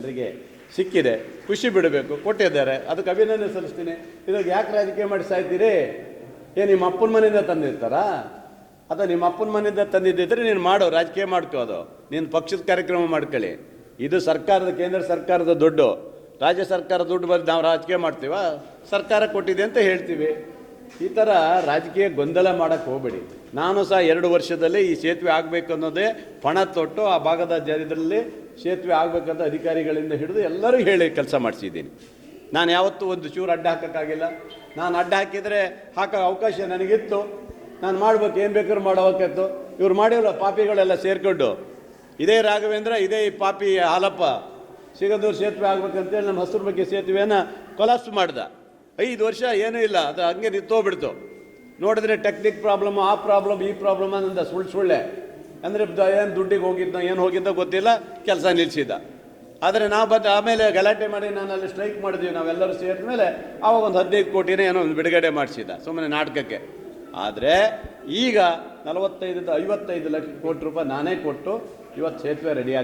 ಜನರಿಗೆ ಸಿಕ್ಕಿದೆ, ಖುಷಿ ಬಿಡಬೇಕು, ಕೊಟ್ಟಿದ್ದಾರೆ, ಅದಕ್ಕೆ ಅಭಿನಂದನೆ ಸಲ್ಲಿಸ್ತೀನಿ. ಇದ್ರಾಗ ಯಾಕೆ ರಾಜಕೀಯ ಮಾಡಿ ಸಾಯ್ತೀರಿ? ನಿಮ್ಮ ಅಪ್ಪನ ಮನೆಯಿಂದ ತಂದಿರ್ತಾರಾ? ಅಥವಾ ನಿಮ್ಮ ಅಪ್ಪನ ಮನೆಯಿಂದ ತಂದಿದ್ದಿದ್ರೆ ನೀನು ಮಾಡೋ ರಾಜಕೀಯ ಮಾಡ್ಕೋದು, ನೀನು ಪಕ್ಷದ ಕಾರ್ಯಕ್ರಮ ಮಾಡ್ಕೊಳ್ಳಿ. ಇದು ಸರ್ಕಾರದ, ಕೇಂದ್ರ ಸರ್ಕಾರದ ದುಡ್ಡು, ರಾಜ್ಯ ಸರ್ಕಾರ ದುಡ್ಡು ಬಂದು ನಾವು ರಾಜಕೀಯ ಮಾಡ್ತೀವ? ಸರ್ಕಾರ ಕೊಟ್ಟಿದೆ ಅಂತ ಹೇಳ್ತೀವಿ. ಈ ಥರ ರಾಜಕೀಯ ಗೊಂದಲ ಮಾಡೋಕ್ಕೆ ಹೋಗಬೇಡಿ. ನಾನು ಸಹ 2 ವರ್ಷದಲ್ಲಿ ಈ ಸೇತುವೆ ಆಗಬೇಕು ಅನ್ನೋದೇ ಪಣ ತೊಟ್ಟು ಆ ಭಾಗದ ಜನರಲ್ಲಿ ಸೇತುವೆ ಆಗಬೇಕಂತ ಅಧಿಕಾರಿಗಳಿಂದ ಹಿಡಿದು ಎಲ್ಲರೂ ಹೇಳಿ ಕೆಲಸ ಮಾಡಿಸಿದ್ದೀನಿ. ನಾನು ಯಾವತ್ತೂ ಒಂದು ಚೂರು ಅಡ್ಡ ಹಾಕೋಕ್ಕಾಗಿಲ್ಲ. ನಾನು ಅಡ್ಡ ಹಾಕಿದರೆ ಹಾಕೋ ಅವಕಾಶ ನನಗಿತ್ತು, ನಾನು ಮಾಡ್ಬೇಕು, ಏನು ಬೇಕಾದ್ರೂ ಮಾಡೋಕ್ಕಿತ್ತು. ಇವ್ರು ಮಾಡಿರೋ ಪಾಪಿಗಳೆಲ್ಲ ಸೇರಿಕೊಂಡು ಇದೇ ರಾಘವೇಂದ್ರ, ಇದೇ ಈ ಪಾಪಿ ಹಾಲಪ್ಪ ಸಿಗಂದೂರು ಸೇತುವೆ ಆಗ್ಬೇಕಂತೇಳಿ ನಮ್ಮ ಹಸಿರು ಬಗ್ಗೆ ಸೇತುವೆಯನ್ನು ಕೊಲಾಪ್ಸ್ ಮಾಡ್ದ. 5 ವರ್ಷ ಏನೂ ಇಲ್ಲ, ಅದು ಹಂಗೆ ನಿಂತೋಗ್ಬಿಡ್ತು. ನೋಡಿದ್ರೆ ಟೆಕ್ನಿಕ್ ಪ್ರಾಬ್ಲಮ್, ಆ ಪ್ರಾಬ್ಲಮ್, ಈ ಪ್ರಾಬ್ಲಮ್ ಅನ್ನೋದ ಸುಳ್ಳೆ. ಅಂದರೆ ಏನು ದುಡ್ಡಿಗೆ ಹೋಗಿದ್ದೋ ಏನು ಹೋಗಿದ್ದೋ ಗೊತ್ತಿಲ್ಲ, ಕೆಲಸ ನಿಲ್ಲಿಸಿದ್ದ. ಆದರೆ ನಾವು ಬಂದು ಆಮೇಲೆ ಗಲಾಟೆ ಮಾಡಿ ನಾನು ಅಲ್ಲಿ ಸ್ಟ್ರೈಕ್ ಮಾಡಿದ್ವಿ ನಾವೆಲ್ಲರೂ ಸೇರಿದ ಮೇಲೆ ಆವಾಗ ಒಂದು 15 ಕೋಟಿನೇ ಏನೋ ಒಂದು ಬಿಡುಗಡೆ ಮಾಡಿಸಿದ್ದ ಸುಮ್ಮನೆ ನಾಟಕಕ್ಕೆ. ಆದರೆ ಈಗ 45 55 ಲಕ್ಷ ಕೋಟಿ ರೂಪಾಯಿ ನಾನೇ ಕೊಟ್ಟು ಇವತ್ತು ಸೇತುವೆ ರೆಡಿ ಆಗ್ತದೆ.